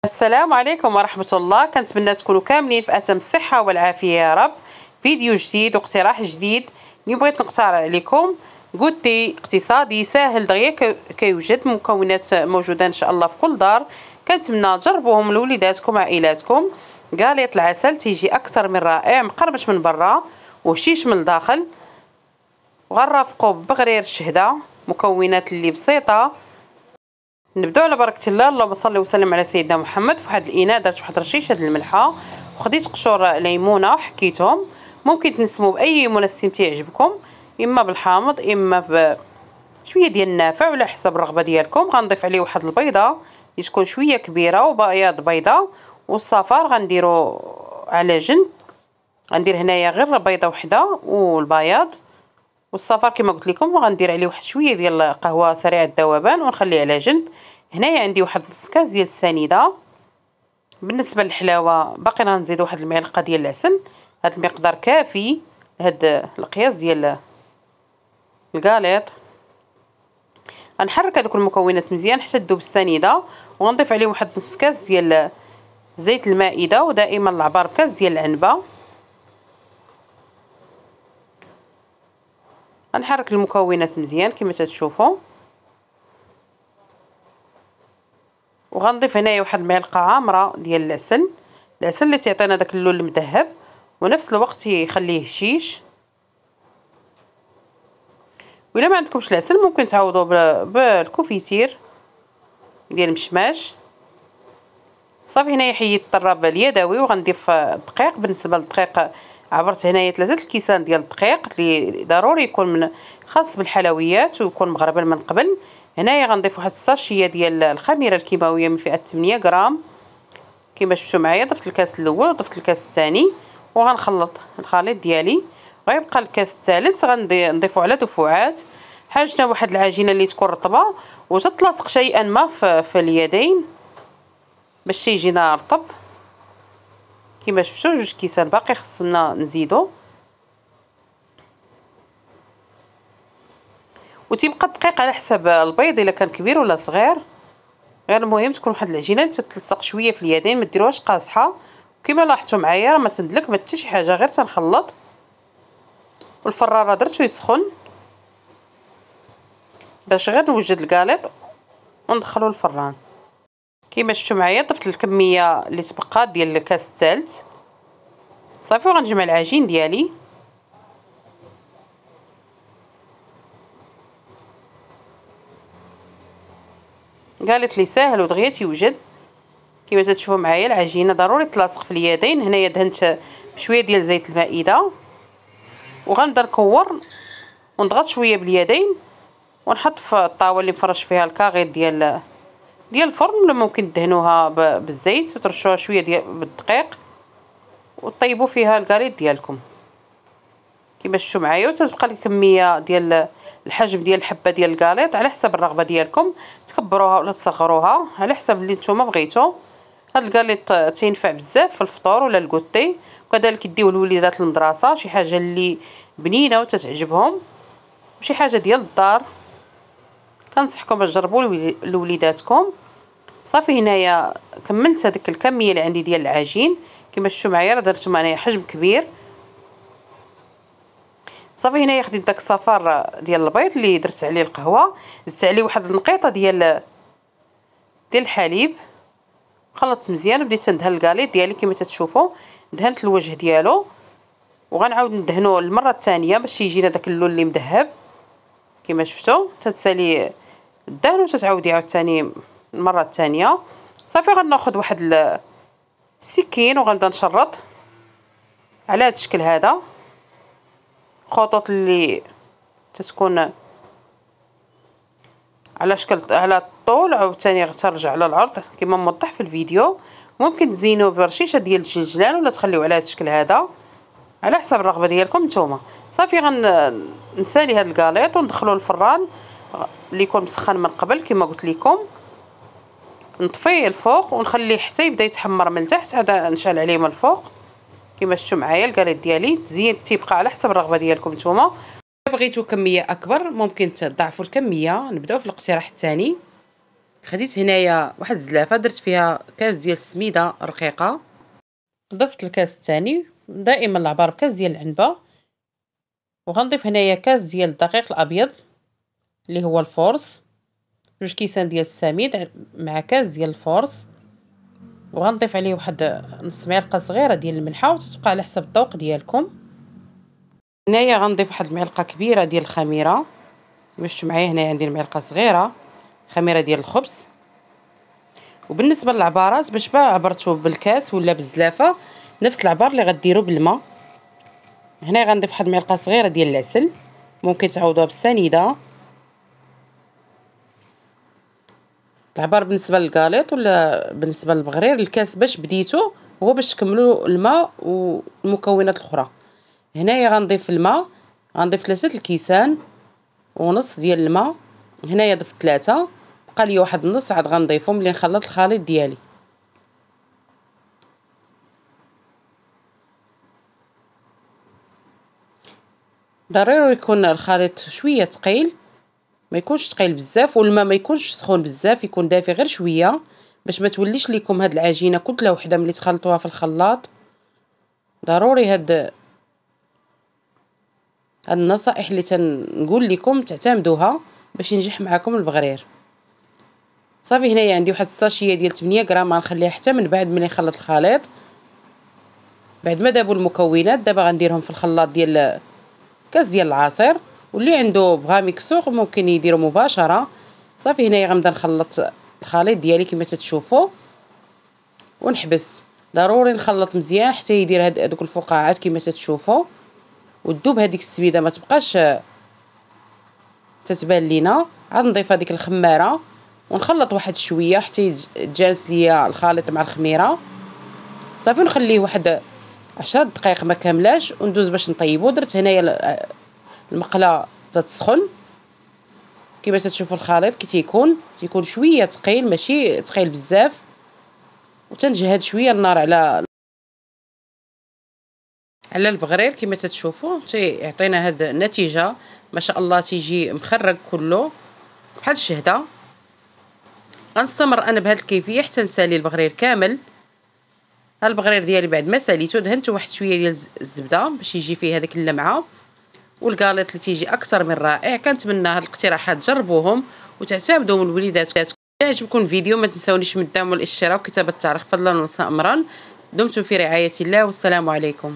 السلام عليكم ورحمة الله. كنتمنى تكونوا كاملين في أتم الصحة والعافية يا رب. فيديو جديد واقتراح جديد اللي بغيت نقترح عليكم غوتي اقتصادي ساهل دغيا كيوجد مكونات موجودة إن شاء الله في كل دار. كنتمنى تجربوهم لوليداتكم وعائلاتكم. قاليط العسل تيجي أكثر من رائع، مقرمش من برا وهشيش من الداخل، وغنرافقو بغرير الشهدة. مكونات اللي بسيطة. نبداو على بركه الله. اللهم صل وسلم على سيدنا محمد. في واحد الاناء درت واحد رشيشه د الملحه وخديت قشور ليمونه وحكيتهم. ممكن تنسموا باي منسم تيعجبكم، اما بالحامض اما بشويه ديال النافع وعلى حسب الرغبه ديالكم. غنضيف عليه واحد البيضه اللي تكون شويه كبيره وبياض بيضه، والصفار غنديرو على جنب. غندير هنايا غير بيضه وحده والبياض، والصفار كما قلت لكم غندير عليه واحد شويه ديال قهوه سريعه الذوبان ونخليه على جنب. هنايا عندي واحد نص كاس ديال السنيده. بالنسبه للحلاوه باقي غنزيد واحد المعلقه ديال العسل. هذا المقدار كافي لهاد القياس ديال الكاليط. غنحرك هذوك المكونات مزيان حتى تذوب السنيده، وغنضيف عليه واحد نص كاس ديال زيت المائده، ودائما العبار بكاس ديال العنبه. غنحرك المكونات مزيان كما تشوفوا، وغنضيف هنايا واحد المعلقه عامره ديال العسل اللي تيعطينا داك اللون المذهب ونفس الوقت يخليه هشيش. وإلا ما عندكمش العسل ممكن تعوضوا بالكوفيتير ديال المشماش. صافي هنايا حيدت الطراب اليدوي وغنضيف الدقيق. بالنسبه للدقيق عبرت هنايا 3 الكيسان ديال الدقيق اللي ضروري يكون من خاص بالحلويات ويكون مغربل من قبل. هنايا غنضيف واحد الساشيه ديال الخميره الكيماويه من فئه 8 غرام كما شفتوا معايا. ضفت الكاس الاول وضفت الكاس الثاني وغنخلط الخليط ديالي. غيبقى الكاس الثالث غنضيفو على دفعات. حاجتنا واحد العجينه اللي تكون رطبه وتتلاصق شيئا ما في اليدين باش تيجينا رطب. كما شفتوا 2 كيسان باقي خصنا نزيدو، وتيبقى الدقيق على حسب البيض الا كان كبير ولا صغير. غير المهم تكون واحد العجينه اللي تتلصق شويه في اليدين، ما ديروهاش قاصحه. وكما لاحظتوا معايا راه ما تندلك ما حتى شي حاجه، غير تنخلط. والفراره درتو يسخن باش غير نوجد الكاليط وندخلو الفران. كما شفتوا معايا ضفت الكميه اللي تبقى ديال الكاس الثالث. صافي وغنجمع العجين ديالي. قالت لي ساهل ودغيا تيوجد. كما تشوفوا معايا العجينه ضروري تلاصق في اليدين. هنايا دهنت بشويه ديال زيت المائده وغنبدا نكور ونضغط شويه باليدين ونحط في الطاوله اللي مفرش فيها الكاغيط ديال الفرن، ولا ممكن تدهنوها بالزيت وترشوها شويه ديال بالدقيق وطيبوا فيها الكاليط ديالكم كما شفتوا معايا. وتتبقى الكميه ديال الحجم ديال الحبه ديال الكاليط على حسب الرغبه ديالكم، تكبروها ولا تصغروها على حسب اللي نتوما بغيتو. هذا الكاليط تينفع بزاف في الفطور ولا الكوتي، وكذلك يديوه لوليدات المدرسه، شي حاجه اللي بنينه وتتعجبهم وشي حاجه ديال الدار. كنصحكم باش تجربوا لوليداتكم. صافي هنايا كملت هذيك الكميه اللي عندي ديال العجين. كما شفتوا معايا راه درت انايا حجم كبير. صافي هنايا خديت داك الصفار ديال البيض اللي درت عليه القهوه، زدت عليه واحد النقيطه ديال الحليب، خلطت مزيان وبديت ندهن الكاليط ديالي. كما تشوفوا دهنت الوجه ديالو وغنعاود ندهنو المره الثانيه باش يجينا داك اللون اللي مذهب. كما شفتوا تتسالي الدهن وتتعاودي عاوتاني المره الثانيه. صافي غناخذ واحد السكين وغنبدا نشرط على هذا الشكل هذا خطوط اللي تتكون على شكل على الطول، عاوتاني ترجع على العرض كما موضح في الفيديو. ممكن تزينوه برشيشه ديال الجنجلان ولا تخليوه على هذا الشكل هذا على حسب الرغبه ديالكم نتوما. صافي غنسالي هذا الكاليط وندخلوه الفران اللي يكون مسخن من قبل كما قلت لكم. نطفيه الفوق ونخليه حتى يبدا يتحمر من التحت، عاد نشعل عليه من الفوق. كما شفتوا معايا الكاليط ديالي تزيين تيبقى على حسب الرغبه ديالكم نتوما. بغيتو كميه اكبر ممكن تضاعفوا الكميه. نبداو في الاقتراح الثاني. خديت هنايا واحد الزلافه درت فيها كاس ديال السميده رقيقه، ضفت الكاس الثاني دائما العبار بكاس ديال العنبه، وغنضيف هنايا كاس ديال الدقيق الابيض اللي هو الفورص، 2 كيسان ديال السميد مع كاس ديال الفورص، وغنضيف عليه واحد نص معلقه صغيره ديال الملحه وتتبقى على حسب الذوق ديالكم. هنايا غنضيف واحد المعلقه كبيره ديال الخميره، كما شفتوا معايا هنا عندي المعلقه صغيره خميره ديال الخبز. وبالنسبه للعبارات باش ما عبرتو بالكاس ولا بالزلافه، نفس العبار اللي غديروا بالماء. هنا غنضيف واحد المعلقه صغيره ديال العسل، ممكن تعوضوها بالسنيده. العبار بالنسبه للكاليط ولا بالنسبه للبغرير الكاس باش بديتو هو باش تكملوا الماء والمكونات الاخرى. هنايا غنضيف الماء، غنضيف 3 الكيسان ونص ديال الماء. هنايا ضفت 3، بقى لي واحد النص عاد غنضيفهم ملي نخلط الخليط ديالي. ضروري يكون الخليط شويه ثقيل، ما يكونش ثقيل بزاف، والماء ما يكونش سخون بزاف، يكون دافي غير شويه باش ما توليش لكم هاد العجينه كتله وحده ملي تخلطوها في الخلاط. ضروري هاد النصائح اللي تنقول لكم تعتمدوها باش ينجح معكم البغرير. صافي هنايا عندي واحد الساشيه ديال 8 غرام غنخليها حتى من بعد ملي نخلط الخليط. بعد ما دابوا المكونات دابا غنديرهم في الخلاط ديال كاس ديال العصير، واللي عنده بغا ميكسور ممكن يديروا مباشره. صافي هنايا غنبدا نخلط الخليط ديالي كما تتشوفوا ونحبس. ضروري نخلط مزيان حتى يدير هذوك الفقاعات كما تتشوفوا، وتذوب هذيك السبيده ما تبقاش تتبان لينا. عاد نضيف هذيك الخماره ونخلط واحد شويه حتى يتجانس ليا الخليط مع الخميره. صافي نخليه واحد 10 دقائق ما كاملاش وندوز باش نطيبو. درت هنايا المقله تتسخن كما تشوفوا الخليط كي تيكون شويه ثقيل ماشي ثقيل بزاف، وتنجهد شويه النار على البغرير كما تشوفوا تيعطينا هاد النتيجه ما شاء الله، تيجي مخرج كله بحال الشهده. غنستمر انا بهذه الكيفيه حتى نسالي البغرير كامل. ها البغرير ديالي بعد ما ساليته دهنته واحد شويه ديال الزبده باش يجي فيه هذيك اللمعه، والكاليط اللي تيجي اكثر من رائع. كنتمنى هاد الاقتراحات تجربوهم وتعتمدوا من وليداتكم. الا عجبكم الفيديو ما تنساونيش من الدعم والاشتراك وكتابه التعليق فضلا وامرا. دمتم في رعايه الله والسلام عليكم.